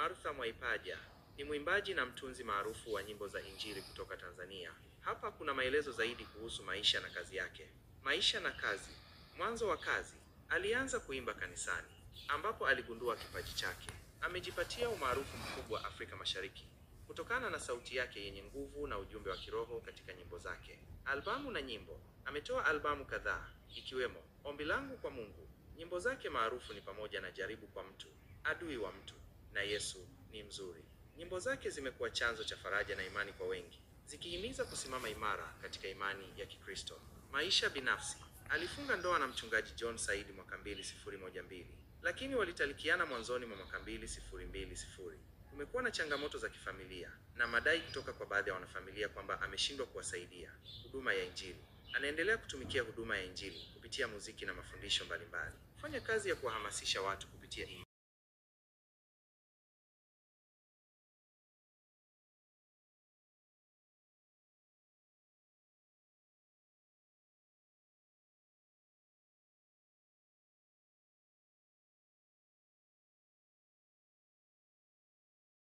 Martha Mwaipaja ni mwimbaji na mtunzi maarufu wa nyimbo za Injili kutoka Tanzania. Hapa kuna maelezo zaidi kuhusu maisha na kazi yake. Maisha na kazi. Mwanzo wa kazi, alianza kuimba kanisani, ambapo aligundua kipaji chake. Amejipatia umaarufu mkubwa Afrika Mashariki kutokana na sauti yake yenye nguvu na ujumbe wa kiroho katika nyimbo zake. Albamu na nyimbo. Ametoa albamu kadhaa, ikiwemo Ombi Langu kwa Mungu. Nyimbo zake maarufu ni pamoja na Jaribu kwa Mtu, Adui wa Mtu na Yesu ni Mzuri. Nyimbo zake zimekuwa chanzo cha faraja na imani kwa wengi, zikihimiza kusimama imara katika imani ya Kikristo. Maisha binafsi. Alifunga ndoa na mchungaji John Said mwaka 2012, lakini walitalikiana mwanzoni mwa mwaka 2020. Kumekuwa na changamoto za kifamilia na madai kutoka kwa baadhi ya wanafamilia kwamba ameshindwa kuwasaidia. Huduma ya Injili. Anaendelea kutumikia huduma ya Injili kupitia muziki na mafundisho mbalimbali. Fanya kazi ya kuwahamasisha watu kupitia